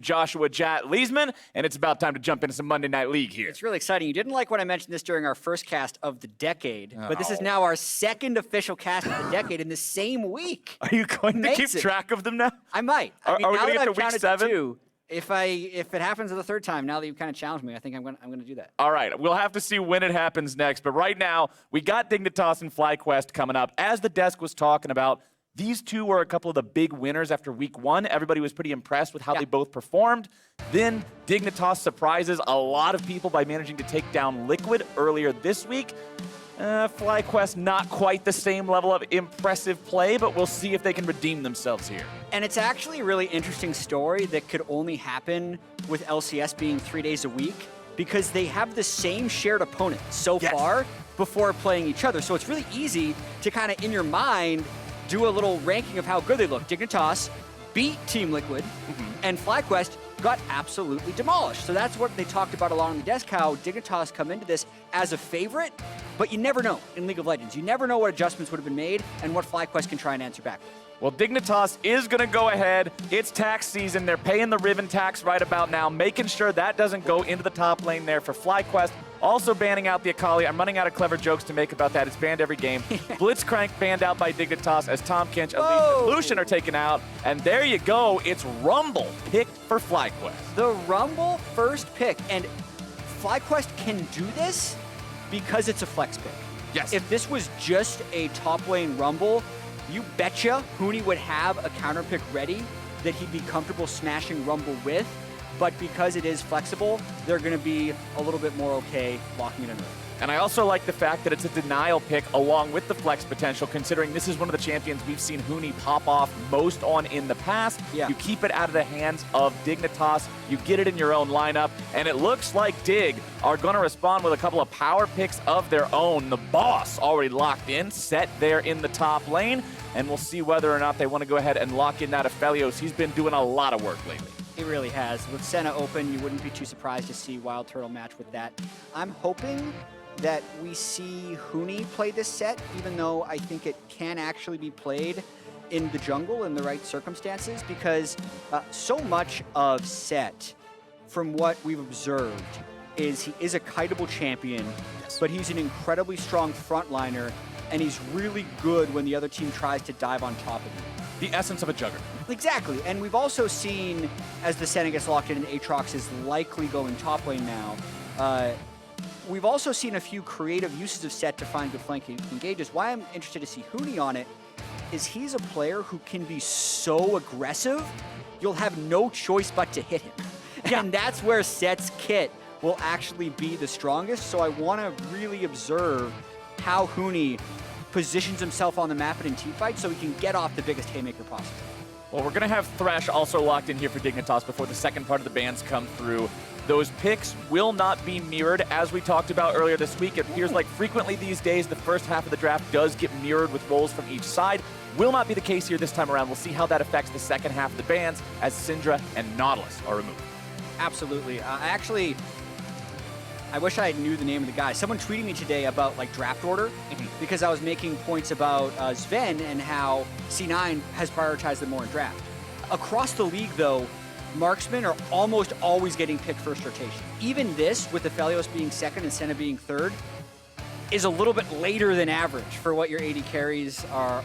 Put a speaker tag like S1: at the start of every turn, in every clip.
S1: Joshua Jat Leesman, and it's about time to jump into some Monday Night League here.
S2: It's really exciting. You didn't like when I mentioned this during our first cast of the decade, but this is now our second official cast of the decade in the same week.
S1: Are you going to keep track of them now?
S2: I might. I mean,
S1: are we
S2: now
S1: going to
S2: that
S1: get
S2: I've
S1: to week
S2: counted
S1: 7?
S2: two, if it happens the third time, now that you've kind of challenged me, I think I'm going to do that.
S1: All right, we'll have to see when it happens next, but right now, we got Dignitas and FlyQuest coming up. As the desk was talking about, these two were a couple of the big winners after week 1. Everybody was pretty impressed with how they both performed. Then Dignitas surprises a lot of people by managing to take down Liquid earlier this week. FlyQuest not quite the same level of impressive play, but we'll see if they can redeem themselves here.
S2: And it's actually a really interesting story that could only happen with LCS being 3 days a week, because they have the same shared opponent so far before playing each other. So it's really easy to kind of, in your mind, do a little ranking of how good they look. Dignitas beat Team Liquid, and FlyQuest got absolutely demolished. So that's what they talked about along the desk, how Dignitas come into this as a favorite, but you never know in League of Legends. You never know what adjustments would have been made and what FlyQuest can try and answer back with.
S1: Well, Dignitas is going to go ahead. It's tax season. They're paying the Riven tax right about now, making sure that doesn't go into the top lane there for FlyQuest. Also banning out the Akali. I'm running out of clever jokes to make about that. It's banned every game. Blitzcrank banned out by Dignitas as Tom Kinch, Elise, and Lucian are taken out. And there you go. It's Rumble picked for FlyQuest.
S2: The Rumble first pick. And FlyQuest can do this because it's a flex pick.
S1: Yes.
S2: If this was just a top lane Rumble, you betcha Huni would have a counter pick ready that he'd be comfortable smashing Rumble with. But because it is flexible, they're going to be a little bit more okay locking it in.
S1: And I also like the fact that it's a denial pick along with the flex potential, considering this is one of the champions we've seen Huni pop off most on in the past.
S2: Yeah.
S1: You keep it out of the hands of Dignitas. You get it in your own lineup. And it looks like Dig are going to respond with a couple of power picks of their own. The boss already locked in, set there in the top lane. And we'll see whether or not they want to go ahead and lock in that Aphelios. He's been doing a lot of work lately.
S2: He really has. With Senna open, you wouldn't be too surprised to see WildTurtle match with that. I'm hoping that we see Huni play this set, even though I think it can actually be played in the jungle in the right circumstances, because so much of Set, from what we've observed, is he is a kiteable champion, but he's an incredibly strong frontliner, and he's really good when the other team tries to dive on top of him.
S1: The essence of a juggernaut.
S2: Exactly, and we've also seen, as the Senna gets locked in and Aatrox is likely going top lane now, we've also seen a few creative uses of Set to find good flanking engages. Why I'm interested to see Huni on it is he's a player who can be so aggressive, you'll have no choice but to hit him. And that's where Set's kit will actually be the strongest, so I want to really observe how Huni positions himself on the map in teamfight so he can get off the biggest haymaker possible.
S1: Well, we're going to have Thresh also locked in here for Dignitas before the second part of the bans come through. Those picks will not be mirrored, as we talked about earlier this week. It appears like frequently these days the first half of the draft does get mirrored with roles from each side. Will not be the case here this time around. We'll see how that affects the second half of the bans as Syndra and Nautilus are removed.
S2: Absolutely. I wish I knew the name of the guy. Someone tweeted me today about like draft order because I was making points about Sven and how C9 has prioritized them more in draft. Across the league, though, marksmen are almost always getting picked first rotation. Even this, with Aphelios being second and Senna being third, is a little bit later than average for what your AD carries are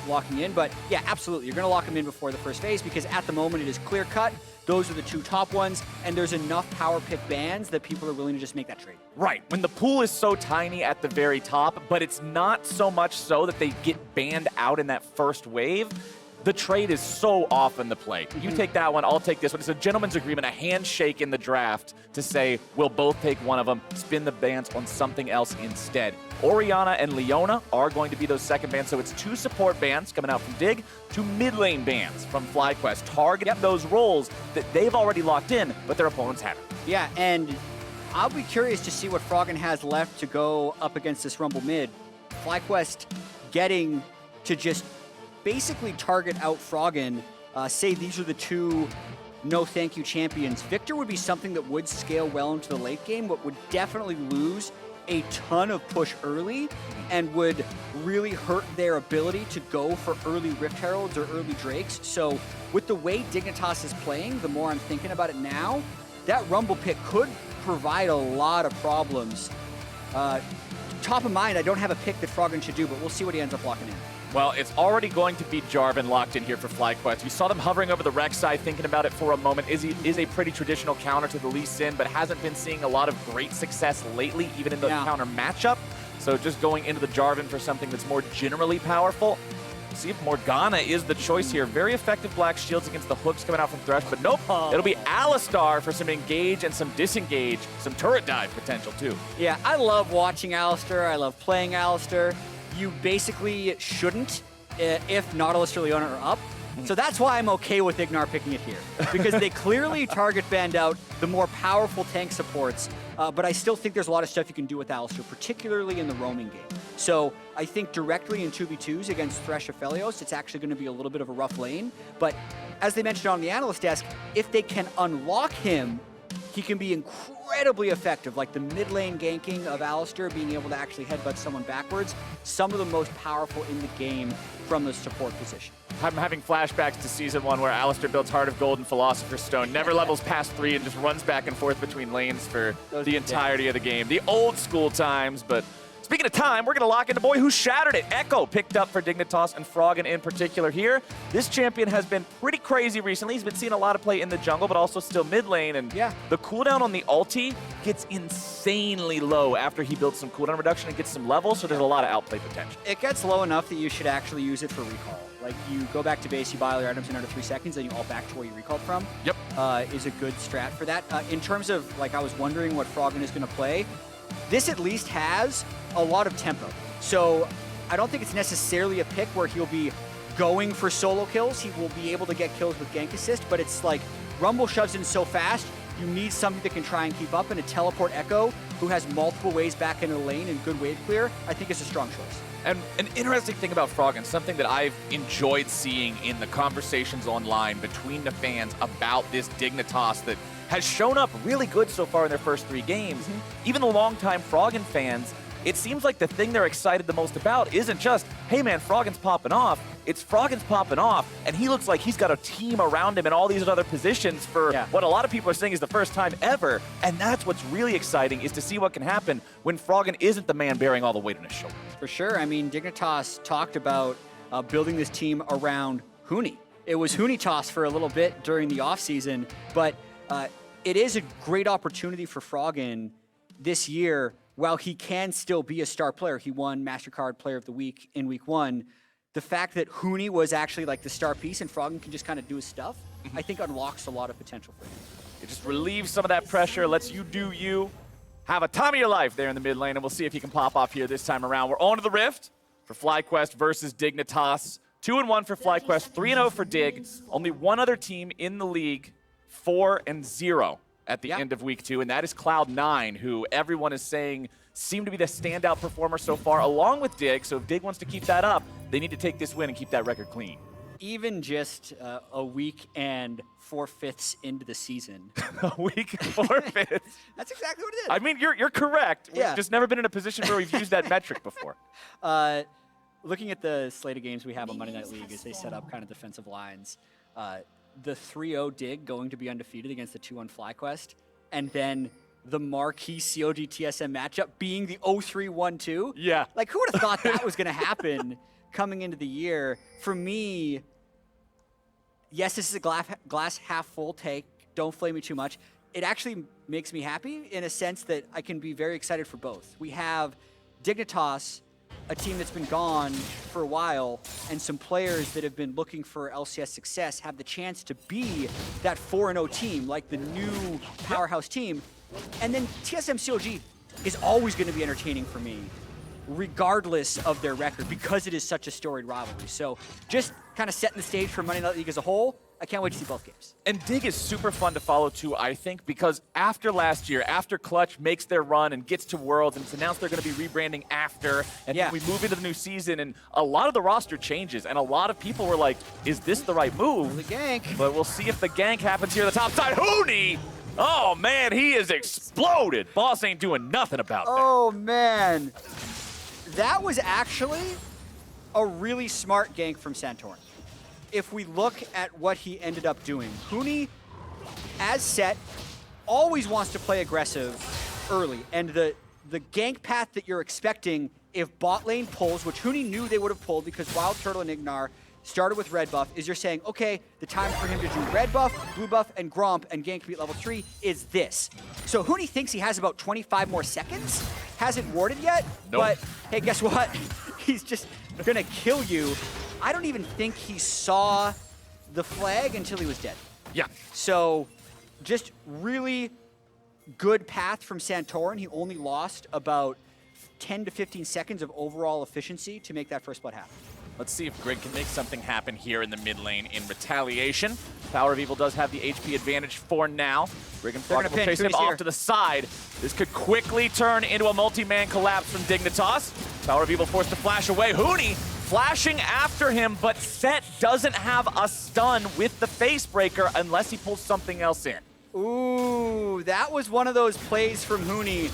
S2: locking in. But yeah, absolutely. You're going to lock them in before the first phase because at the moment it is clear cut. Those are the two top ones, and there's enough power pick bans that people are willing to just make that trade.
S1: Right, when the pool is so tiny at the very top, but it's not so much so that they get banned out in that first wave, the trade is so often the play. You take that one, I'll take this one. It's a gentleman's agreement, a handshake in the draft to say we'll both take one of them, spin the bans on something else instead. Orianna and Leona are going to be those second bans, so it's 2 support bans coming out from Dig, 2 mid lane bans from FlyQuest, targeting those roles that they've already locked in, but their opponents haven't.
S2: Yeah, and I'll be curious to see what Froggen has left to go up against this Rumble mid. FlyQuest getting to just basically target out Froggen, say these are the 2 no thank you champions. Victor would be something that would scale well into the late game, but would definitely lose a ton of push early and would really hurt their ability to go for early Rift Heralds or early Drakes. So with the way Dignitas is playing, the more I'm thinking about it now, that Rumble pick could provide a lot of problems. Top of mind, I don't have a pick that Froggen should do, but we'll see what he ends up locking in.
S1: Well, it's already going to be Jarvan locked in here for FlyQuest. You saw them hovering over the Rex side, thinking about it for a moment. Is a pretty traditional counter to the Lee Sin, but hasn't been seeing a lot of great success lately, even in the counter matchup. So just going into the Jarvan for something that's more generally powerful. See if Morgana is the choice here. Very effective black shields against the hooks coming out from Thresh, but nope. It'll be Alistar for some engage and some disengage, some turret dive potential too.
S2: Yeah, I love watching Alistar. I love playing Alistar. You basically shouldn't if Nautilus or Leona are up. So that's why I'm okay with IgNar picking it here. Because they clearly target banned out the more powerful tank supports, but I still think there's a lot of stuff you can do with Alistar, particularly in the roaming game. So I think directly in 2v2s against Thresh or Felios, it's actually going to be a little bit of a rough lane. But as they mentioned on the analyst desk, if they can unlock him, he can be incredibly effective, like the mid lane ganking of Alistar, being able to actually headbutt someone backwards. Some of the most powerful in the game from the support position.
S1: I'm having flashbacks to Season 1 where Alistar builds Heart of Gold and Philosopher's Stone, never levels past 3 and just runs back and forth between lanes for the entirety of the game. The old school times, but speaking of time, we're going to lock in the boy who shattered it. Echo picked up for Dignitas and Froggen in particular here. This champion has been pretty crazy recently. He's been seeing a lot of play in the jungle, but also still mid lane. And the cooldown on the ulti gets insanely low after he builds some cooldown reduction and gets some levels, so there's a lot of outplay potential.
S2: It gets low enough that you should actually use it for recall. Like, you go back to base, you buy all your items in under 3 seconds, then you all back to where you recalled from.
S1: Yep.
S2: Is a good strat for that. In terms of, like, I was wondering what Froggen is going to play, this at least has a lot of tempo. So I don't think it's necessarily a pick where he'll be going for solo kills. He will be able to get kills with gank assist, but it's like Rumble shoves in so fast, you need something that can try and keep up, and a teleport Echo who has multiple ways back into the lane and good wave clear, I think is a strong choice.
S1: And an interesting thing about Froggen, something that I've enjoyed seeing in the conversations online between the fans about this Dignitas that has shown up really good so far in their first 3 games. Even the longtime Froggen fans, it seems like the thing they're excited the most about isn't just, hey man, Froggen's popping off. It's Froggen's popping off, and he looks like he's got a team around him in all these other positions for what a lot of people are saying is the first time ever. And that's what's really exciting, is to see what can happen when Froggen isn't the man bearing all the weight on his shoulders.
S2: For sure. I mean, Dignitas talked about building this team around Huni. It was Hunitas for a little bit during the offseason, but it is a great opportunity for Froggen this year. While he can still be a star player, he won MasterCard Player of the Week in Week 1. The fact that Huni was actually like the star piece and Froggen can just kind of do his stuff, I think unlocks a lot of potential for him.
S1: It just relieves some of that pressure, lets you do you. Have a time of your life there in the mid lane, and we'll see if he can pop off here this time around. We're on to the Rift for FlyQuest versus Dignitas. 2-1 for FlyQuest, 3-0 for Dig. Only one other team in the league, 4-0. At the end of Week 2, and that is Cloud9, who everyone is saying seem to be the standout performer so far, along with Dig. So if Dig wants to keep that up, they need to take this win and keep that record clean.
S2: Even just a week and 4/5 into the season.
S1: A week and 4/5.
S2: That's exactly what it is.
S1: I mean, you're correct. We've just never been in a position where we've used that metric before.
S2: Looking at the slate of games we have on Monday Night League as they set up kind of defensive lines, the 3-0 Dig going to be undefeated against the 2-1 FlyQuest, and then the marquee COD TSM matchup being the 0-3-1-2.
S1: Yeah.
S2: Like, who would have thought that was going to happen coming into the year? For me, yes, this is a glass half full take. Don't flame me too much. It actually makes me happy in a sense that I can be very excited for both. We have Dignitas, a team that's been gone for a while, and some players that have been looking for LCS success have the chance to be that 4-0 team, like the new powerhouse team. And then TSM COG is always going to be entertaining for me, regardless of their record, because it is such a storied rivalry. So just kind of setting the stage for Monday Night League as a whole, I can't wait to see both games.
S1: And Dig is super fun to follow too, I think, because after last year, after Clutch makes their run and gets to Worlds, and it's announced they're going to be rebranding after, and then we move into the new season, and a lot of the roster changes, and a lot of people were like, is this the right move?
S2: The gank.
S1: But we'll see if the gank happens here at the top side. Huni Oh, man, he is exploded. Boss ain't doing nothing about that.
S2: Oh, man. That was actually a really smart gank from Santorin. If we look at what he ended up doing, Huni, as set, always wants to play aggressive early. And the gank path that you're expecting if bot lane pulls, which Huni knew they would have pulled because WildTurtle and IgNar started with red buff, is you're saying, okay, the time for him to do red buff, blue buff, and Gromp and gank beat level 3 is this. So Huni thinks he has about 25 more seconds, hasn't warded yet, but hey, guess what? He's just gonna kill you. I don't even think he saw the flag until he was dead.
S1: Yeah.
S2: So just really good path from Santorin. He only lost about 10 to 15 seconds of overall efficiency to make that first blood happen.
S1: Let's see if Grig can make something happen here in the mid lane in retaliation. PowerOfEvil does have the HP advantage for now. Grig and Froggen will chase him off to the side. This could quickly turn into a multi-man collapse from Dignitas. PowerOfEvil forced to flash away. Huni flashing after him, but Set doesn't have a stun with the face breaker unless he pulls something else in.
S2: Ooh, that was one of those plays from Huni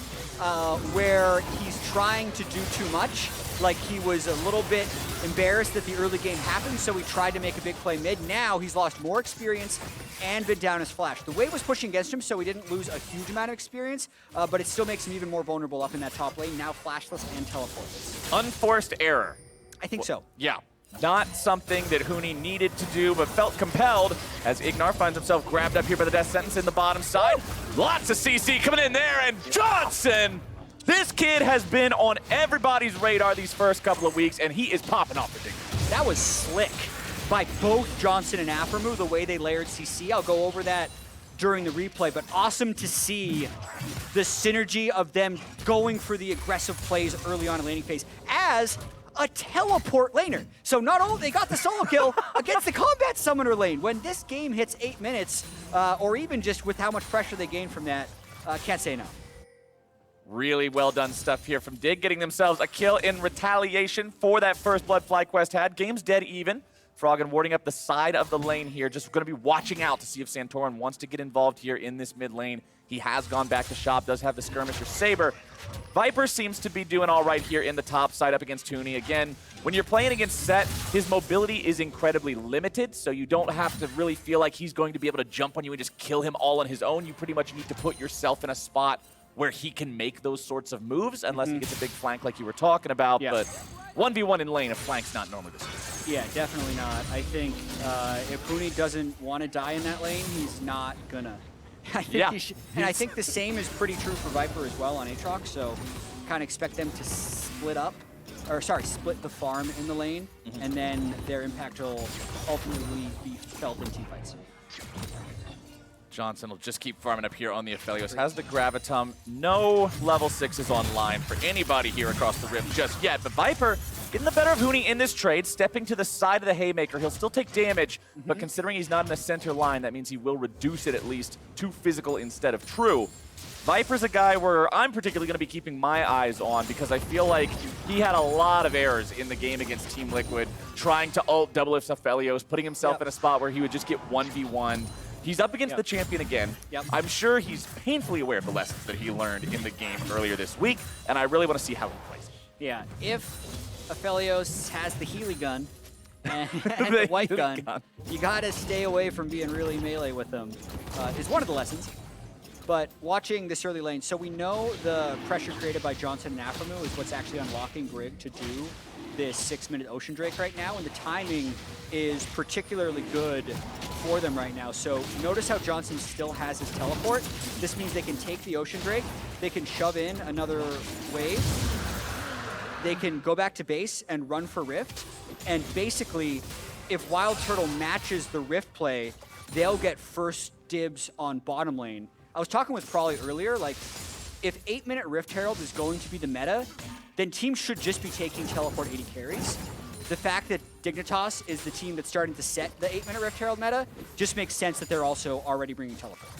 S2: where he's trying to do too much. Like he was a little bit embarrassed that the early game happened, so he tried to make a big play mid. Now he's lost more experience and been down his flash. The wave was pushing against him, so he didn't lose a huge amount of experience, but it still makes him even more vulnerable up in that top lane, now flashless and teleportless.
S1: Unforced error.
S2: I think so.
S1: Yeah. Not something that Huni needed to do, but felt compelled as IgNar finds himself grabbed up here by the death sentence in the bottom side. Lots of CC coming in there, and Johnsun! This kid has been on everybody's radar these first couple of weeks, and he is popping off the Dignitas.
S2: That was slick by both Johnsun and Aphromoo, the way they layered CC. I'll go over that during the replay, but awesome to see the synergy of them going for the aggressive plays early on in laning phase as a teleport laner. So not only they got the solo kill against the combat summoner lane. When this game hits 8 minutes, or even just with how much pressure they gain from that, can't say enough.
S1: Really well done stuff here from Dig, getting themselves a kill in retaliation for that first blood FlyQuest had. Game's dead even. Froggen warding up the side of the lane here. Just going to be watching out to see if Santorin wants to get involved here in this mid lane. He has gone back to shop, does have the skirmisher Saber. Viper seems to be doing all right here in the top side up against Huni. Again, when you're playing against Set, his mobility is incredibly limited, so you don't have to really feel like he's going to be able to jump on you and just kill him all on his own. You pretty much need to put yourself in a spot where he can make those sorts of moves, unless he gets a big flank like you were talking about. Yeah. But 1v1 in lane, a flank's not normally this good.
S2: Yeah, definitely not. I think if Huni doesn't want to die in that lane, he's not gonna. I think he should, and I think the same is pretty true for Viper as well on Aatrox, so kind of expect them to split up, or sorry, split the farm in the lane, and then their impact will ultimately be felt in teamfights.
S1: Johnsun will just keep farming up here on the Aphelios. Has the Gravitum. No level 6s online for anybody here across the Rift just yet. But Viper getting the better of Huni in this trade, stepping to the side of the Haymaker. He'll still take damage, but considering he's not in the center line, that means he will reduce it at least to physical instead of true. Viper's a guy where I'm particularly going to be keeping my eyes on because I feel like he had a lot of errors in the game against Team Liquid, trying to ult double if Aphelios, putting himself in a spot where he would just get 1v1. He's up against the champion again. I'm sure he's painfully aware of the lessons that he learned in the game earlier this week, and I really want to see how he plays.
S2: Yeah, if Aphelios has the Healy gun and the white gun, you got to stay away from being really melee with them, is one of the lessons. But watching this early lane, so we know the pressure created by Johnsun and Aphromoo is what's actually unlocking Grig to do this 6-minute Ocean Drake right now, and the timing is particularly good for them right now. So notice how Johnsun still has his teleport. This means they can take the Ocean Drake, they can shove in another wave, they can go back to base and run for Rift, and basically, if WildTurtle matches the Rift play, they'll get first dibs on bottom lane. I was talking with Prawley earlier, like, if 8-minute Rift Herald is going to be the meta, then teams should just be taking teleport 80 carries. The fact that Dignitas is the team that's starting to set the 8-minute Rift Herald meta just makes sense that they're also already bringing teleport.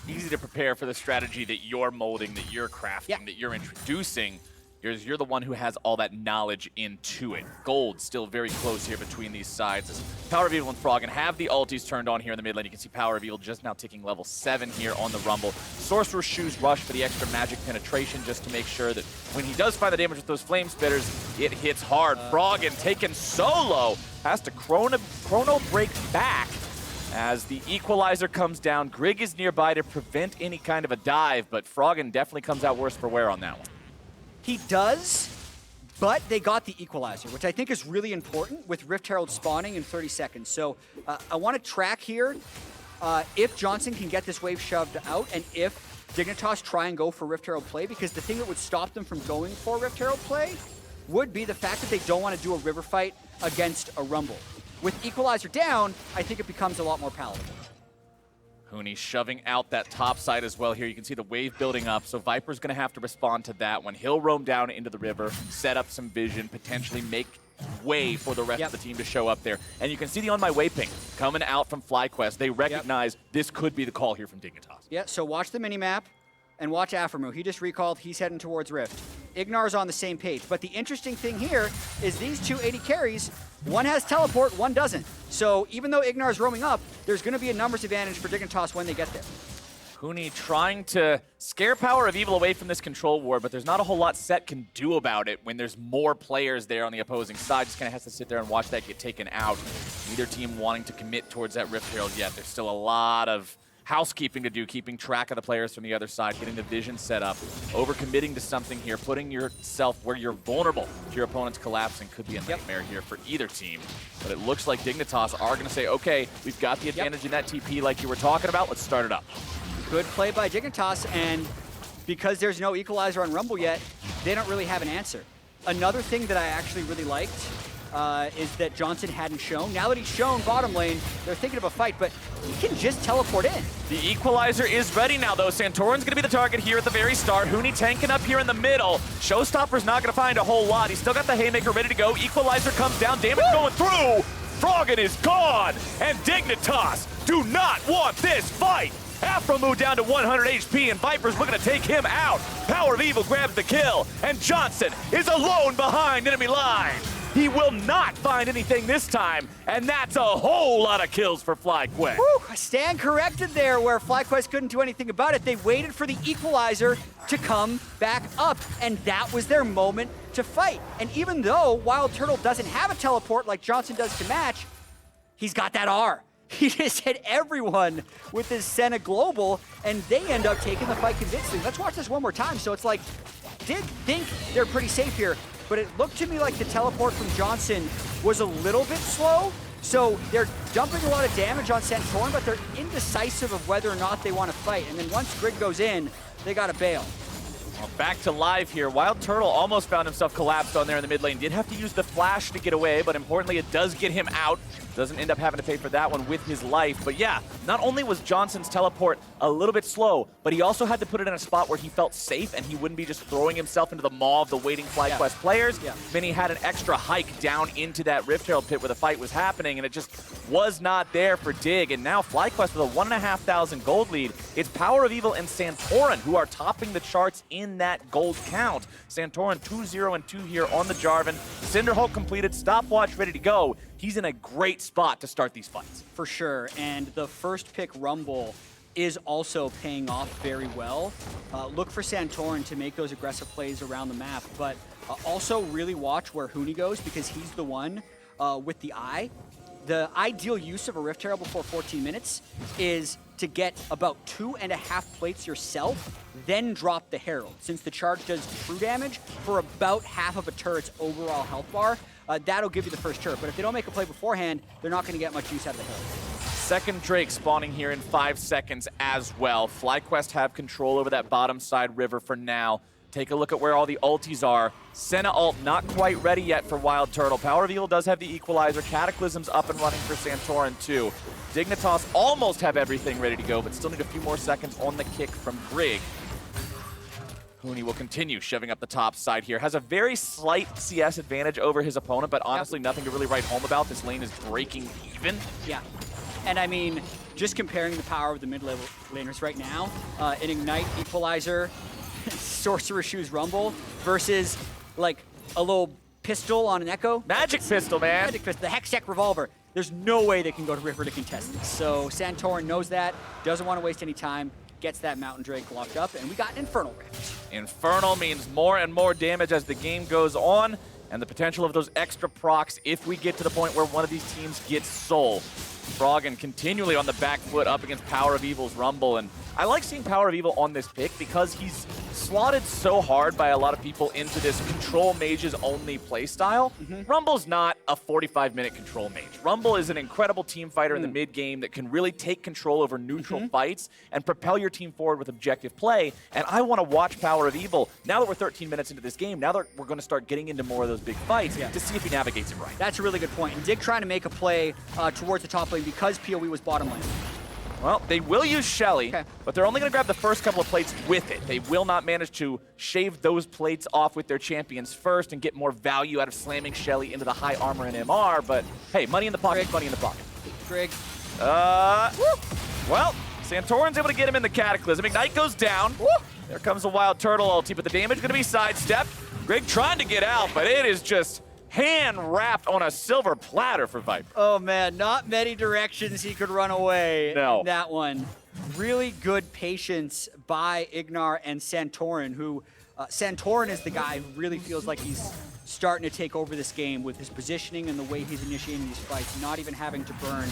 S1: Easy to prepare for the strategy that you're molding, that you're crafting, that you're introducing. You're the one who has all that knowledge into it. Gold still very close here between these sides as PowerOfEvil and Froggen have the ultis turned on here in the mid lane. You can see PowerOfEvil just now ticking level 7 here on the Rumble. Sorcerer's Shoes rush for the extra magic penetration just to make sure that when he does find the damage with those flame spitters, it hits hard. Froggen taken solo, has to chrono break back as the equalizer comes down. Grig is nearby to prevent any kind of a dive, but Froggen definitely comes out worse for wear on that one.
S2: He does, but they got the equalizer, which I think is really important with Rift Herald spawning in 30 seconds. So I want to track here if Johnsun can get this wave shoved out and if Dignitas try and go for Rift Herald play, because the thing that would stop them from going for Rift Herald play would be the fact that they don't want to do a river fight against a Rumble. With equalizer down, I think it becomes a lot more palatable.
S1: Huni shoving out that top side as well here. You can see the wave building up, so Viper's going to have to respond to that one. He'll roam down into the river, set up some vision, potentially make way for the rest of the team to show up there. And you can see the On My Way ping coming out from FlyQuest. They recognize this could be the call here from Dignitas.
S2: Yeah, so watch the minimap and watch Aphromoo. He just recalled, he's heading towards Rift. IgNar's on the same page, but the interesting thing here is these two 80 carries, one has teleport, one doesn't. So even though IgNar's roaming up, there's going to be a numbers advantage for Dignitas when they get there.
S1: Huni trying to scare PowerOfEvil away from this control ward, but there's not a whole lot Set can do about it when there's more players there on the opposing side. Just kind of has to sit there and watch that get taken out. Neither team wanting to commit towards that Rift Herald yet. There's still a lot of housekeeping to do, keeping track of the players from the other side, getting the vision set up, overcommitting to something here, putting yourself where you're vulnerable to your opponent's collapsing could be a nightmare here for either team. But it looks like Dignitas are going to say, okay, we've got the advantage in that TP like you were talking about, let's start it up.
S2: Good play by Dignitas, and because there's no equalizer on Rumble yet, they don't really have an answer. Another thing that I actually really liked is that Johnsun hadn't shown. Now that he's shown bottom lane, they're thinking of a fight, but he can just teleport in.
S1: The equalizer is ready now, though. Santorin's going to be the target here at the very start. Huni tanking up here in the middle. Showstopper's not going to find a whole lot. He's still got the Haymaker ready to go. Equalizer comes down. Damage going through. Froggen is gone. And Dignitas do not want this fight. Aphromoo down to 100 HP, and Viper's looking to take him out. PowerOfEvil grabs the kill, and Johnsun is alone behind enemy lines. He will not find anything this time, and that's a whole lot of kills for FlyQuest.
S2: Woo, stand corrected there where FlyQuest couldn't do anything about it. They waited for the equalizer to come back up, and that was their moment to fight. And even though WildTurtle doesn't have a teleport like Johnsun does to match, he's got that R. He just hit everyone with his Senna Global, and they end up taking the fight convincingly. Let's watch this one more time. So it's like, did think they're pretty safe here, but it looked to me like the teleport from Johnsun was a little bit slow. So they're dumping a lot of damage on Santorin, but they're indecisive of whether or not they want to fight. And then once Grig goes in, they got to bail.
S1: Well, back to live here. WildTurtle almost found himself collapsed on there in the mid lane. Did have to use the flash to get away, but importantly, it does get him out. Doesn't end up having to pay for that one with his life. But yeah, not only was Johnson's teleport a little bit slow, but he also had to put it in a spot where he felt safe and he wouldn't be just throwing himself into the maw of the waiting FlyQuest players. Then he had an extra hike down into that Rift Herald pit where the fight was happening, and it just was not there for Dig. And now FlyQuest with a 1,500 gold lead. It's PowerOfEvil and Santorin who are topping the charts in that gold count. Santorin 2-0-2 here on the Jarvan. Cinderhulk completed, stopwatch ready to go. He's in a great spot to start these fights.
S2: For sure, and the first pick Rumble is also paying off very well. Look for Santorin to make those aggressive plays around the map, but also really watch where Huni goes because he's the one with the eye. The ideal use of a Rift Herald before 14 minutes is to get about 2.5 plates yourself, then drop the Herald, since the charge does true damage for about half of a turret's overall health bar. That'll give you the first turret, but if they don't make a play beforehand, they're not going to get much use out of the Herald.
S1: Second Drake spawning here in 5 seconds as well. FlyQuest have control over that bottom side river for now. Take a look at where all the ultis are. Senna ult not quite ready yet for WildTurtle. PowerOfEvil does have the equalizer. Cataclysm's up and running for Santorin too. Dignitas almost have everything ready to go, but still need a few more seconds on the kick from Grig. Huni will continue shoving up the top side here. Has a very slight CS advantage over his opponent, but honestly nothing to really write home about. This lane is breaking even.
S2: Yeah. And I mean, just comparing the power of the mid-level laners right now, an Ignite equalizer, Sorcerer Shoes Rumble versus like a little pistol on an Echo.
S1: Magic pistol, man.
S2: Magic pistol, the Hextech Revolver. There's no way they can go to River to contest this. So Santorin knows that, doesn't want to waste any time, gets that Mountain Drake locked up, and we got an Infernal Rift.
S1: Infernal means more and more damage as the game goes on, and the potential of those extra procs if we get to the point where one of these teams gets Soul. Froggen continually on the back foot up against PowerOfEvil's Rumble, and I like seeing PowerOfEvil on this pick because he's slotted so hard by a lot of people into this control mages only playstyle. Rumble's not a 45-minute control mage. Rumble is an incredible team fighter in the mid game that can really take control over neutral fights and propel your team forward with objective play. And I want to watch PowerOfEvil, now that we're 13 minutes into this game, now that we're going to start getting into more of those big fights, to see if he navigates it right.
S2: That's a really good point. And Dig trying to make a play towards the top lane because PoE was bottom lane.
S1: Well, they will use Shelly, but they're only going to grab the first couple of plates with it. They will not manage to shave those plates off with their champions first and get more value out of slamming Shelly into the high armor and MR, but hey, money in the pocket, money in the pocket.
S2: Grig.
S1: Well, Santorin's able to get him in the Cataclysm. Ignite goes down. There comes a WildTurtle ulti, but the damage going to be sidestepped. Grig trying to get out, but it is just hand-wrapped on a silver platter for Viper.
S2: Oh man, not many directions he could run away in that one. Really good patience by IgNar and Santorin, who Santorin is the guy who really feels like he's starting to take over this game with his positioning and the way he's initiating these fights, not even having to burn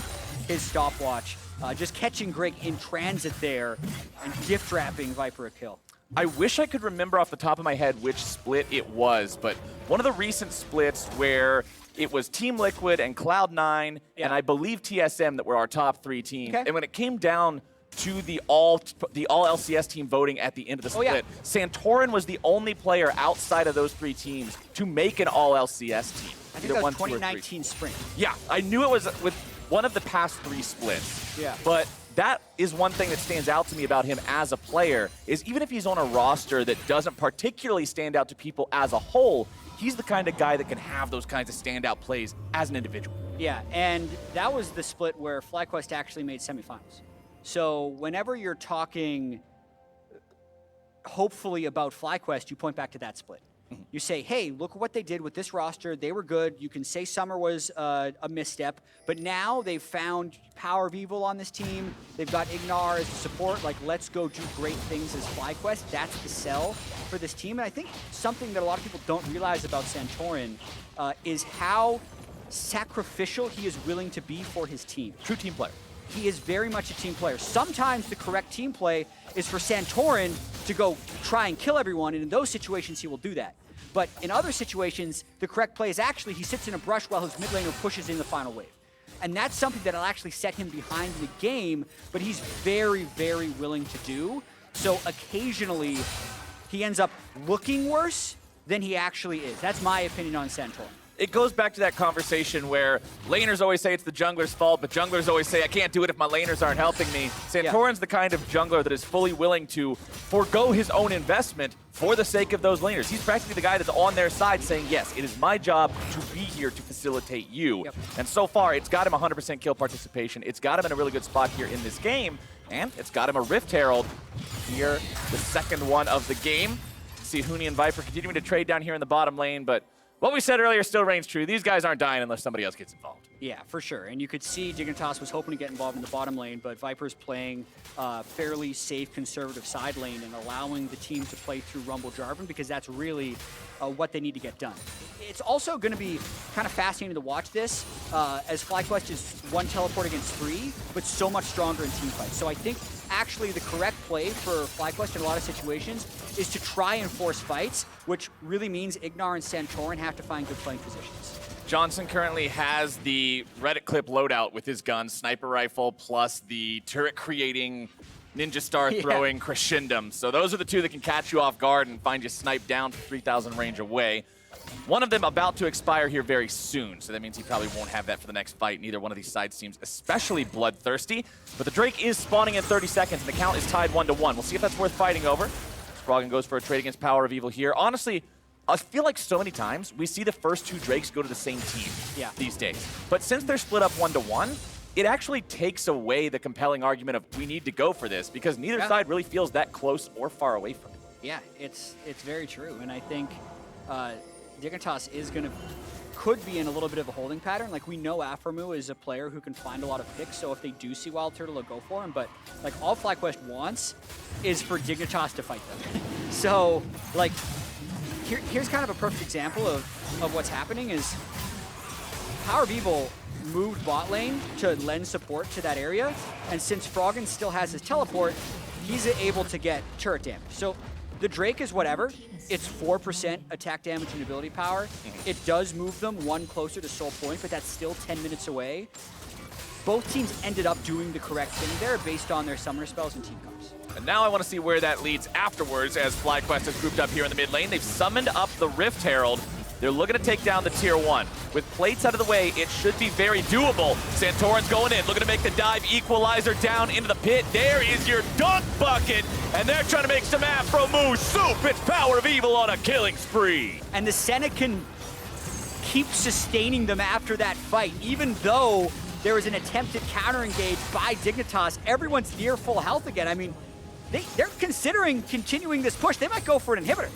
S2: his stopwatch. Just catching Grig in transit there and gift wrapping Viper a kill.
S1: I wish I could remember off the top of my head which split it was, but one of the recent splits where it was Team Liquid and Cloud9 and I believe TSM that were our top 3 teams. And when it came down to the all LCS team voting at the end of the split, Santorin was the only player outside of those 3 teams to make an all LCS team.
S2: I think that was 2019 Spring.
S1: Yeah, I knew it was with one of the past 3 splits. But that is one thing that stands out to me about him as a player, is even if he's on a roster that doesn't particularly stand out to people as a whole, he's the kind of guy that can have those kinds of standout plays as an individual.
S2: Yeah, and that was the split where FlyQuest actually made semifinals. So whenever you're talking, hopefully, about FlyQuest, you point back to that split. You say, hey, look what they did with this roster. They were good. You can say Summer was a misstep, but now they've found PowerOfEvil on this team. They've got IgNar as support. Like, let's go do great things as FlyQuest. That's the sell for this team. And I think something that a lot of people don't realize about Santorin is how sacrificial he is willing to be for his team.
S1: True team player.
S2: He is very much a team player. Sometimes the correct team play is for Santorin to go try and kill everyone, and in those situations he will do that. But in other situations, the correct play is actually he sits in a brush while his mid laner pushes in the final wave. And that's something that'll actually set him behind the game, but he's very, very willing to do. So occasionally, he ends up looking worse than he actually is. That's my opinion on Santorin.
S1: It goes back to that conversation where laners always say it's the jungler's fault, but junglers always say, I can't do it if my laners aren't helping me. Santorin's the kind of jungler that is fully willing to forego his own investment for the sake of those laners. He's practically the guy that's on their side saying, yes, it is my job to be here to facilitate you. And so far, it's got him 100% kill participation. It's got him in a really good spot here in this game, and it's got him a Rift Herald here, the second one of the game. See Huni and Viper continuing to trade down here in the bottom lane, but what we said earlier still reigns true. These guys aren't dying unless somebody else gets involved.
S2: Yeah, for sure. And you could see Dignitas was hoping to get involved in the bottom lane, but Viper's playing fairly safe, conservative side lane and allowing the team to play through Rumble Jarvan because that's really what they need to get done. It's also going to be kind of fascinating to watch this as FlyQuest is 1 teleport against 3, but so much stronger in team fights. So I think actually the correct play for FlyQuest in a lot of situations is to try and force fights, which really means IgNar and Santorin have to find good playing positions.
S1: Johnsun currently has the Reddit clip loadout with his gun, sniper rifle, plus the turret-creating Ninja Star throwing crescendum. So those are the 2 that can catch you off guard and find you sniped down from 3,000 range away. One of them about to expire here very soon, so that means he probably won't have that for the next fight. Neither one of these side seems especially bloodthirsty. But the Drake is spawning in 30 seconds, and the count is tied 1-1. We'll see if that's worth fighting over. Froggen goes for a trade against PowerOfEvil here. Honestly, I feel like so many times we see the first 2 Drakes go to the same team these days. But since they're split up 1-1, it actually takes away the compelling argument of we need to go for this because neither side really feels that close or far away from it.
S2: Yeah, it's very true, and I think Dignitas could be in a little bit of a holding pattern. Like, we know Aphromoo is a player who can find a lot of picks, so if they do see WildTurtle, they'll go for him. But like, all FlyQuest wants is for Dignitas to fight them. So like, here's kind of a perfect example of what's happening is PowerOfEvil moved bot lane to lend support to that area, and since Froggen still has his teleport, he's able to get turret damage. So the Drake is whatever. It's 4% attack damage and ability power. It does move them one closer to Soul Point, but that's still 10 minutes away. Both teams ended up doing the correct thing there based on their summoner spells and team comps.
S1: And now I want to see where that leads afterwards as FlyQuest is grouped up here in the mid lane. They've summoned up the Rift Herald. They're looking to take down the tier 1. With plates out of the way, it should be very doable. Santorin's going in, looking to make the dive, equalizer down into the pit. There is your dunk bucket, and they're trying to make some Aphromoo soup. It's PowerOfEvil on a killing spree.
S2: And the Senna can keep sustaining them after that fight, even though there was an attempted counter-engage by Dignitas. Everyone's near full health again. I mean, they're considering continuing this push. They might go for an inhibitor.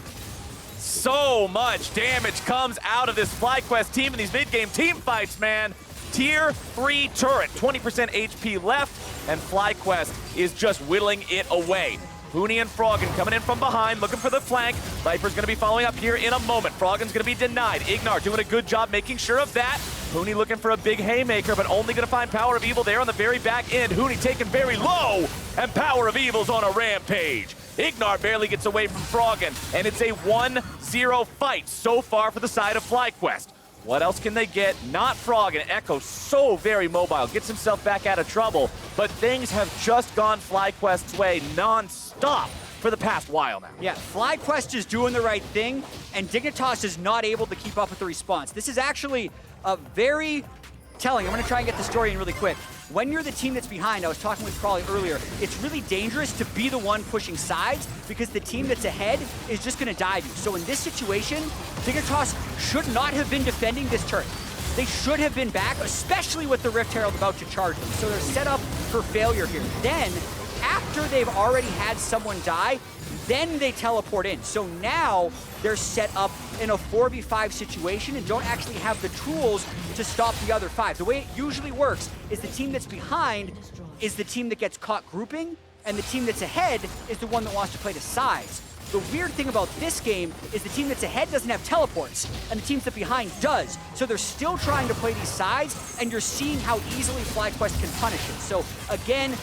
S1: So much damage comes out of this FlyQuest team in these mid-game team fights, man. Tier 3 turret, 20% HP left, and FlyQuest is just whittling it away. Huni and Froggen coming in from behind, looking for the flank. Viper's going to be following up here in a moment. Froggen's going to be denied. IgNar doing a good job making sure of that. Huni looking for a big haymaker, but only going to find PowerOfEvil there on the very back end. Huni taken very low, and PowerOfEvil's on a rampage. IgNar barely gets away from Froggen, and it's a 1-0 fight so far for the side of FlyQuest. What else can they get? Not Froggen. Echo so very mobile, gets himself back out of trouble, but things have just gone FlyQuest's way non-stop for the past while now.
S2: Yeah, FlyQuest is doing the right thing, and Dignitas is not able to keep up with the response. This is actually a very telling. I'm going to try and get the story in really quick. When you're the team that's behind, I was talking with Crawley earlier, it's really dangerous to be the one pushing sides because the team that's ahead is just going to dive you. So in this situation, Dignitas should not have been defending this turret. They should have been back, especially with the Rift Herald about to charge them. So they're set up for failure here. Then, after they've already had someone die, then they teleport in. So now they're set up in a 4v5 situation and don't actually have the tools to stop the other 5. The way it usually works is the team that's behind is the team that gets caught grouping, and the team that's ahead is the one that wants to play the sides. The weird thing about this game is the team that's ahead doesn't have teleports, and the team that's behind does. So they're still trying to play these sides, and you're seeing how easily FlyQuest can punish it. So again,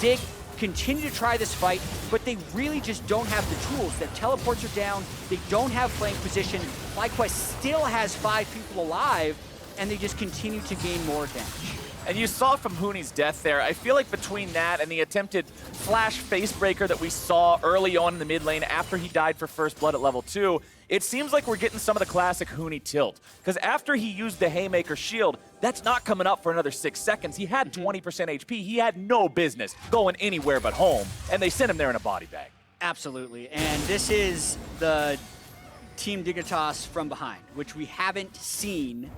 S2: Dig continue to try this fight, but they really just don't have the tools. Their teleports are down, they don't have flank position. FlyQuest still has 5 people alive, and they just continue to gain more damage.
S1: And you saw from Huni's death there, I feel like between that and the attempted flash facebreaker that we saw early on in the mid lane after he died for first blood at level 2, it seems like we're getting some of the classic Huni tilt. Because after he used the haymaker shield, that's not coming up for another 6 seconds. He had 20% HP. He had no business going anywhere but home, and they sent him there in a body bag.
S2: Absolutely, and this is the Team Dignitas from behind, which we haven't seen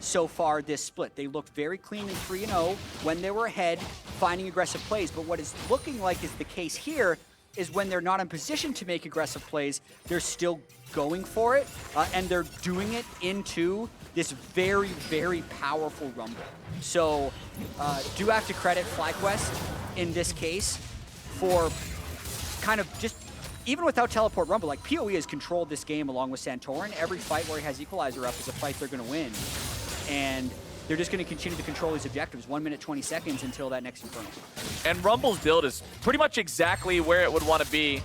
S2: so far this split. They looked very clean in 3-0 when they were ahead, finding aggressive plays. But what is looking like is the case here is when they're not in position to make aggressive plays, they're still going for it, and they're doing it into this very, very powerful Rumble. So do have to credit FlyQuest in this case for kind of just, even without Teleport Rumble, like PoE has controlled this game along with Santorin. Every fight where he has Equalizer up is a fight they're going to win. And they're just going to continue to control these objectives, 1 minute, 20 seconds until that next Infernal.
S1: And Rumble's build is pretty much exactly where it would want to be.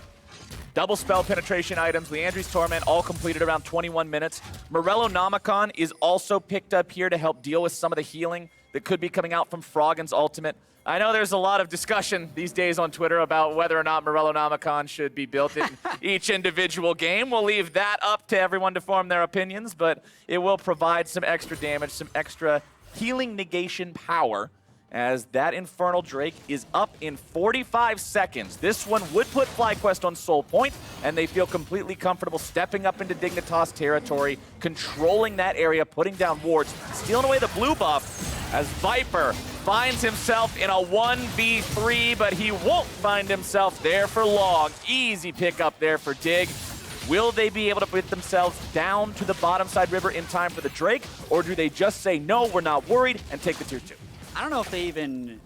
S1: Double spell penetration items, Leandri's Torment, all completed around 21 minutes. Morello Nomicon is also picked up here to help deal with some of the healing that could be coming out from Froggen's ultimate. I know there's a lot of discussion these days on Twitter about whether or not Morello Nomicon should be built in each individual game. We'll leave that up to everyone to form their opinions, but it will provide some extra damage, some extra healing negation power, as that Infernal Drake is up in 45 seconds. This one would put FlyQuest on Soul Point, and they feel completely comfortable stepping up into Dignitas territory, controlling that area, putting down wards, stealing away the blue buff. as Viper finds himself in a 1v3, but he won't find himself there for long. Easy pickup there for Dig. Will they be able to put themselves down to the bottom side river in time for the Drake, or do they just say, no, we're not worried, and take the tier 2?
S2: I don't know if they even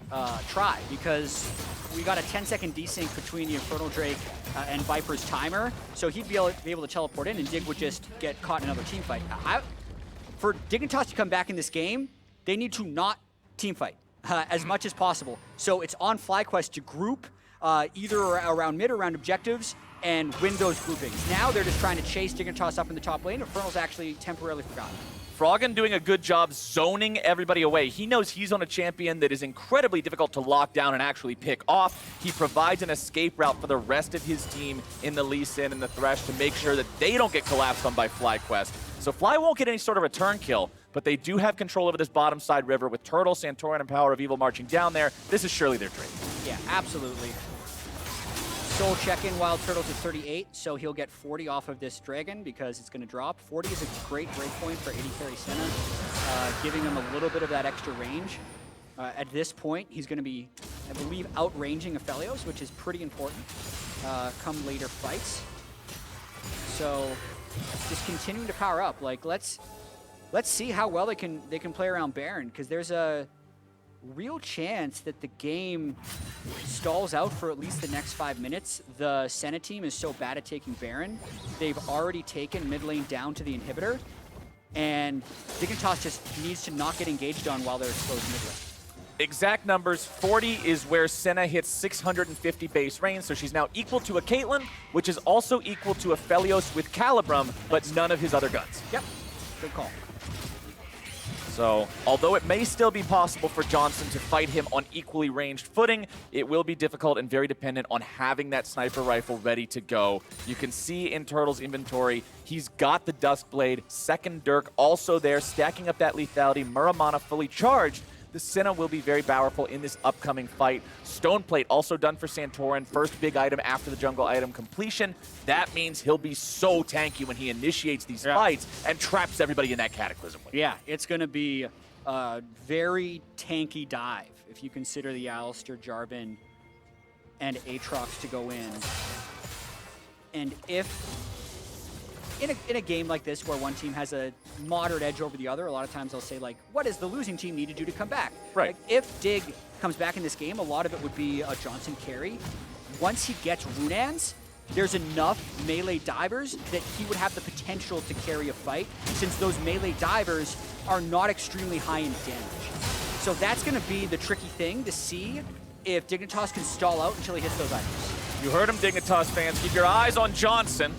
S2: try, because we got a 10-second desync between the Infernal Drake and Viper's timer, so he'd be able to teleport in, and Dig would just get caught in another team fight. For Dignitas to come back in this game, they need to not team fight as much as possible. So it's on FlyQuest to group either around mid or around objectives and win those groupings. Now they're just trying to chase Dignitas up in the top lane. Infernal's actually temporarily forgotten.
S1: Froggen doing a good job zoning everybody away. He knows he's on a champion that is incredibly difficult to lock down and actually pick off. He provides an escape route for the rest of his team in the Lee Sin and the Thresh to make sure that they don't get collapsed on by FlyQuest. So Fly won't get any sort of return kill, but they do have control over this bottom side river with Turtle, Santorin, and PowerOfEvil marching down there. This is surely their dream.
S2: Yeah, absolutely. Soul check-in, WildTurtle's at 38, so he'll get 40 off of this Dragon because it's going to drop. 40 is a great breakpoint for 80 carry Senna, giving him a little bit of that extra range. At this point, he's going to be, I believe, outranging Aphelios, which is pretty important come later fights. So just continuing to power up. Like, let's see how well they can play around Baron, because there's a real chance that the game stalls out for at least the next 5 minutes. The Senna team is so bad at taking Baron. They've already taken mid lane down to the inhibitor, and Dignitas just needs to not get engaged on while they're exposed mid lane.
S1: Exact numbers, 40 is where Senna hits 650 base range, so she's now equal to a Caitlyn, which is also equal to Aphelios with Calibrum, but none of his other guns.
S2: Yep, good call.
S1: So, although it may still be possible for Johnsun to fight him on equally ranged footing, it will be difficult and very dependent on having that sniper rifle ready to go. You can see in Turtle's inventory, he's got the Duskblade, second Dirk also there, stacking up that lethality, Muramana fully charged. The Senna will be very powerful in this upcoming fight. Stoneplate also done for Santorin. First big item after the jungle item completion. That means he'll be so tanky when he initiates these fights and traps everybody in that Cataclysm.
S2: Yeah, it's going to be a very tanky dive if you consider the Alistair, Jarvan, and Aatrox to go in. And if in a game like this where one team has a moderate edge over the other, a lot of times they'll say, like, what does the losing team need to do to come back?
S1: Right.
S2: Like, if Dig comes back in this game, a lot of it would be a Johnsun carry. Once he gets Runans, there's enough melee divers that he would have the potential to carry a fight, since those melee divers are not extremely high in damage. So that's going to be the tricky thing to see if Dignitas can stall out until he hits those items.
S1: You heard him, Dignitas fans. Keep your eyes on Johnsun,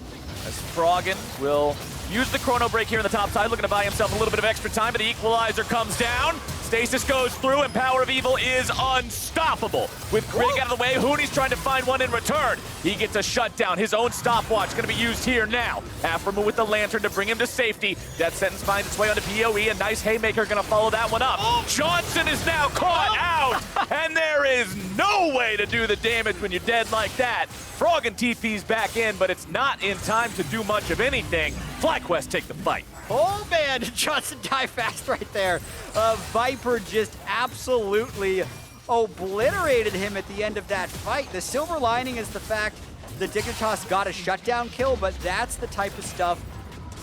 S1: as Froggen will use the chrono break here on the top side, looking to buy himself a little bit of extra time, but the equalizer comes down. Stasis goes through, and PowerOfEvil is unstoppable. With Grig out of the way, Huni's trying to find one in return. He gets a shutdown. His own stopwatch going to be used here now. Aphromoo with the lantern to bring him to safety. Death Sentence finds its way onto PoE. A nice haymaker going to follow that one up. Johnsun is now caught out, and there is no way to do the damage when you're dead like that. Froggen TP's back in, but it's not in time to do much of anything. FlyQuest take the fight.
S2: Oh man, Johnsun die fast right there. Viper just absolutely obliterated him at the end of that fight. The silver lining is the fact that Dignitas got a shutdown kill, but that's the type of stuff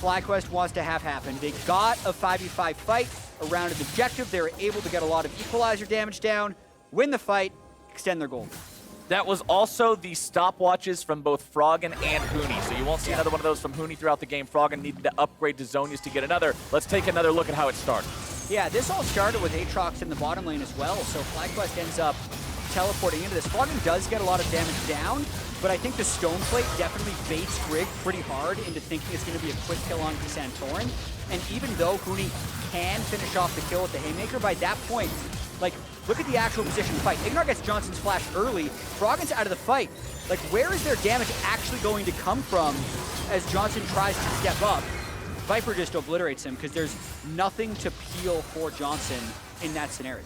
S2: FlyQuest wants to have happen. They got a 5v5 fight around an objective. They were able to get a lot of equalizer damage down, win the fight, extend their goal.
S1: That was also the stopwatches from both Froggen and Huni, so you won't see another one of those from Huni throughout the game. Froggen needed to upgrade to Zonius to get another. Let's take another look at how it started.
S2: Yeah, this all started with Aatrox in the bottom lane as well, so FlyQuest ends up teleporting into this. Froggen does get a lot of damage down, but I think the Stoneplate definitely baits Grig pretty hard into thinking it's going to be a quick kill on Santorin. And even though Huni can finish off the kill with the Haymaker, by that point, like, look at the actual position of the fight. IgNar gets Johnson's flash early. Froggen's out of the fight. Like, where is their damage actually going to come from as Johnsun tries to step up? Viper just obliterates him because there's nothing to peel for Johnsun in that scenario.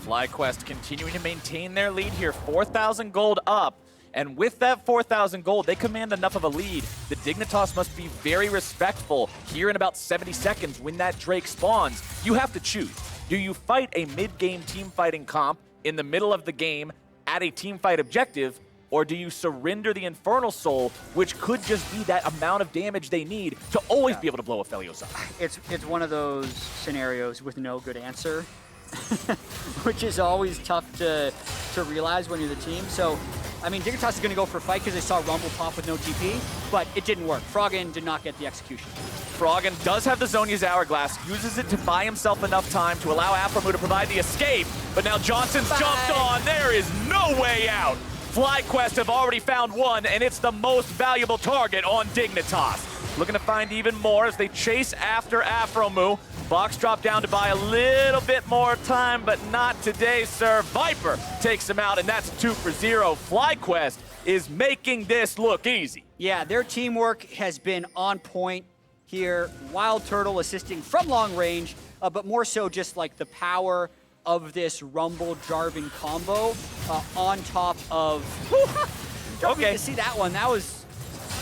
S1: FlyQuest continuing to maintain their lead here, 4,000 gold up. And with that 4,000 gold, they command enough of a lead. The Dignitas must be very respectful here in about 70 seconds when that Drake spawns. You have to choose. Do you fight a mid-game team fighting comp in the middle of the game at a team fight objective, or do you surrender the Infernal Soul, which could just be that amount of damage they need to always be able to blow Aphelios up?
S2: It's one of those scenarios with no good answer, which is always tough to realize when you're the team. So, I mean, Dignitas is going to go for a fight because they saw Rumble pop with no TP, but it didn't work. Froggen did not get the execution.
S1: Froggen does have the Zhonya's Hourglass, uses it to buy himself enough time to allow Aphromoo to provide the escape, but now Johnsun's jumped on. There is no way out. FlyQuest have already found one, and it's the most valuable target on Dignitas. Looking to find even more as they chase after Aphromoo. Box drop down to buy a little bit more time, but not today, sir. Viper takes him out, and that's 2 for 0. FlyQuest is making this look easy.
S2: Yeah, their teamwork has been on point here. WildTurtle assisting from long range, but more so just like the power of this Rumble Jarvan combo on top of... Okay. To see that one, that was...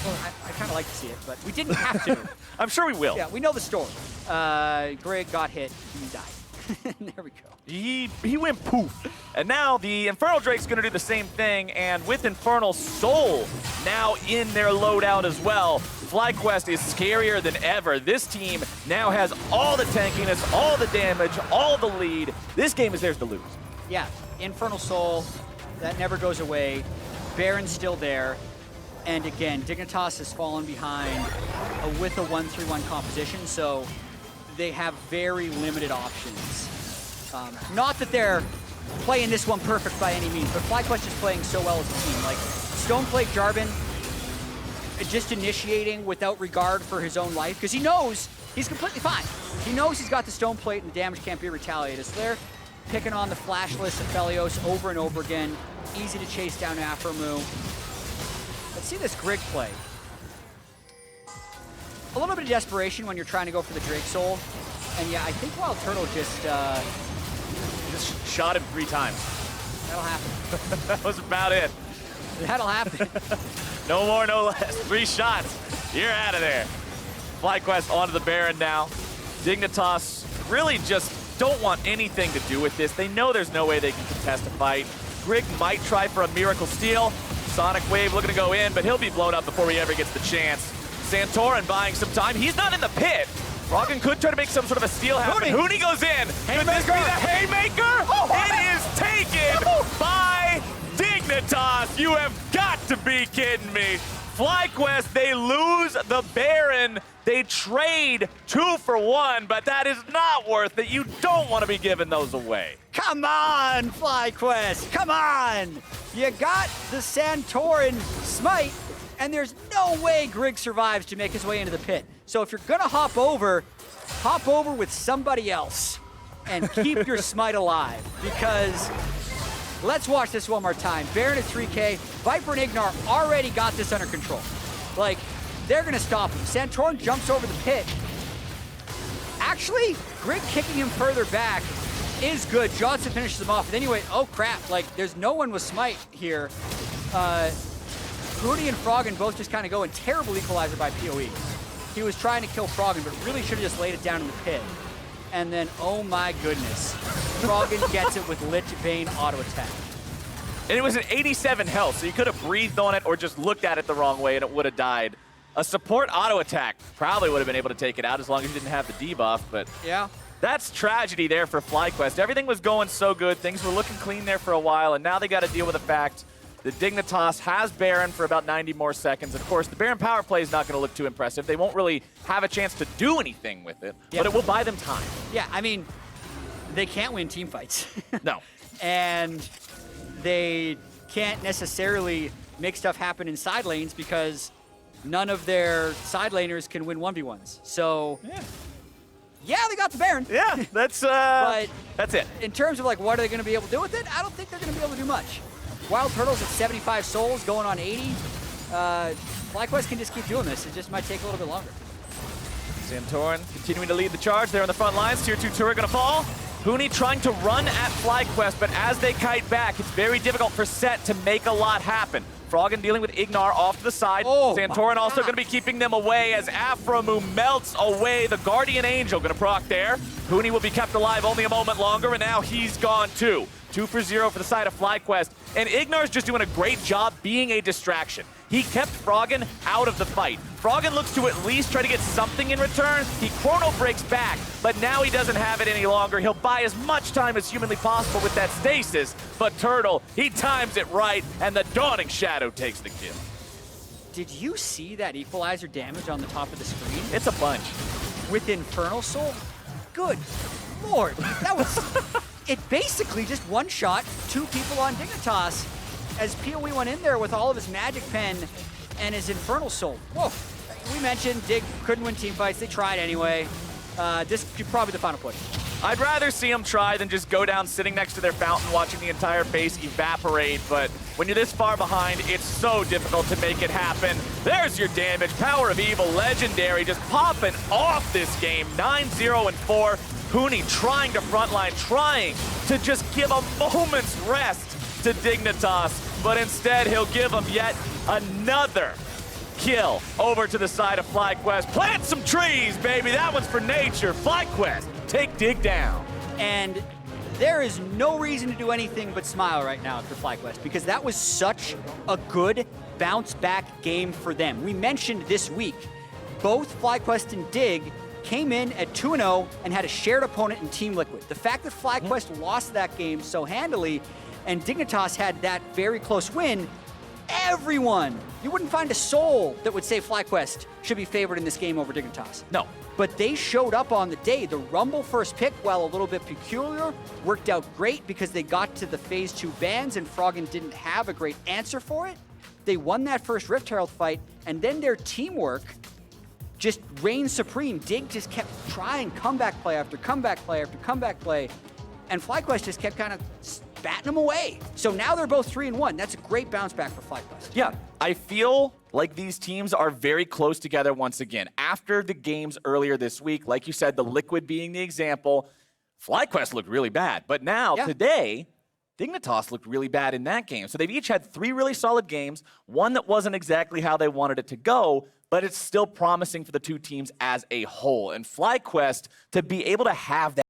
S2: Well, I kind of like to see it, but we didn't have to.
S1: I'm sure we will.
S2: Yeah, we know the story. Grig got hit, he died. There we go.
S1: He went poof. And now the Infernal Drake's gonna do the same thing, and with Infernal Soul now in their loadout as well, FlyQuest is scarier than ever. This team now has all the tankiness, all the damage, all the lead. This game is theirs to lose.
S2: Yeah, Infernal Soul, that never goes away. Baron's still there. And again, Dignitas has fallen behind with a 1-3-1 composition, so they have very limited options. Not that they're playing this one perfect by any means, but FlyQuest is playing so well as a team. Like, Stoneplate Jarvan just initiating without regard for his own life, because he knows he's completely fine. He knows he's got the Stoneplate and the damage can't be retaliated. So they're picking on the flashless Aphelios over and over again. Easy to chase down Aphromoo. Let's see this Grig play. A little bit of desperation when you're trying to go for the Drake Soul. And yeah, I think WildTurtle
S1: just shot him 3 times.
S2: That'll happen.
S1: That was about it.
S2: That'll happen.
S1: No more, no less. 3 shots. You're out of there. FlyQuest onto the Baron now. Dignitas really just don't want anything to do with this. They know there's no way they can contest a fight. Grig might try for a Miracle Steal. Sonic Wave looking to go in, but he'll be blown up before he ever gets the chance. Santorin buying some time. He's not in the pit. Froggen could try to make some sort of a steal happen. Huni goes in. Could this be the haymaker? Oh, it is taken by Dignitas. You have got to be kidding me. FlyQuest, they lose the Baron. They trade 2 for 1, but that is not worth it. You don't want to be giving those away.
S2: Come on, FlyQuest, come on! You got the Santorin smite, and there's no way Grig survives to make his way into the pit. So if you're gonna hop over with somebody else and keep your smite alive, because let's watch this one more time. Baron at 3K, Viper and IgNar already got this under control. Like, they're gonna stop him. Santorin jumps over the pit. Actually, Grig kicking him further back is good. Johnsun finishes him off. But anyway, oh crap, like there's no one with smite here. Huni and Froggen both just kind of go, and terrible equalizer by PoE. He was trying to kill Froggen, but really should have just laid it down in the pit. And then, oh my goodness, Froggen gets it with Lich Bane auto attack.
S1: And it was at 87 health, so you could have breathed on it or just looked at it the wrong way and it would have died. A support auto attack probably would have been able to take it out as long as you didn't have the debuff, but
S2: yeah,
S1: that's tragedy there for FlyQuest. Everything was going so good, things were looking clean there for a while, and now they got to deal with the fact that Dignitas has Baron for about 90 more seconds. Of course, the Baron power play is not going to look too impressive. They won't really have a chance to do anything with it, but it will buy them time.
S2: Yeah, I mean, they can't win team fights.
S1: No.
S2: And they can't necessarily make stuff happen in side lanes because none of their side laners can win 1v1s. So, yeah, they got the Baron.
S1: Yeah, that's it.
S2: In terms of like what are they going to be able to do with it, I don't think they're going to be able to do much. WildTurtle's at 75 souls, going on 80. FlyQuest can just keep doing this. It just might take a little bit longer.
S1: Santorin continuing to lead the charge there on the front lines. Tier 2 turret going to fall. Huni trying to run at FlyQuest, but as they kite back, it's very difficult for Set to make a lot happen. Froggen dealing with IgNar off to the side.
S2: Oh,
S1: Santorin also going to be keeping them away as Aphromoo melts away. The Guardian Angel going to proc there. Huni will be kept alive only a moment longer, and now he's gone too. 2 for 0 for the side of FlyQuest. And IgNar's just doing a great job being a distraction. He kept Froggen out of the fight. Froggen looks to at least try to get something in return. He chrono breaks back, but now he doesn't have it any longer. He'll buy as much time as humanly possible with that stasis, but Turtle, he times it right, and the Dawning Shadow takes the kill.
S2: Did you see that equalizer damage on the top of the screen?
S1: It's a bunch.
S2: With Infernal Soul? Good Lord, that was... It basically just one-shot 2 people on Dignitas as PoE went in there with all of his Magic Pen and his Infernal Soul. Whoa. We mentioned Dig couldn't win team fights. They tried anyway. This is probably the final push.
S1: I'd rather see them try than just go down sitting next to their fountain watching the entire base evaporate, but when you're this far behind, it's so difficult to make it happen. There's your damage. PowerOfEvil, legendary, just popping off this game. 9-0 and 4. Huni trying to frontline, trying to just give a moment's rest to Dignitas, but instead he'll give them yet another kill over to the side of FlyQuest. Plant some trees, baby. That one's for nature. FlyQuest, take Dig down.
S2: And there is no reason to do anything but smile right now for FlyQuest because that was such a good bounce-back game for them. We mentioned this week, both FlyQuest and Dig came in at 2-0 and had a shared opponent in Team Liquid. The fact that FlyQuest lost that game so handily and Dignitas had that very close win, everyone, you wouldn't find a soul that would say FlyQuest should be favored in this game over Dignitas.
S1: No.
S2: But they showed up on the day. The Rumble first pick, while a little bit peculiar, worked out great because they got to the Phase 2 bans and Froggen didn't have a great answer for it. They won that first Rift Herald fight, and then their teamwork just reigned supreme. Dig just kept trying comeback play after comeback play after comeback play, and FlyQuest just kept kind of batting them away. So now they're both 3-1. That's a great bounce back for FlyQuest.
S1: Yeah, I feel like these teams are very close together once again. After the games earlier this week, like you said, the Liquid being the example, FlyQuest looked really bad. But now, today, Dignitas looked really bad in that game. So they've each had 3 really solid games, one that wasn't exactly how they wanted it to go, but it's still promising for the 2 teams as a whole. And FlyQuest, to be able to have that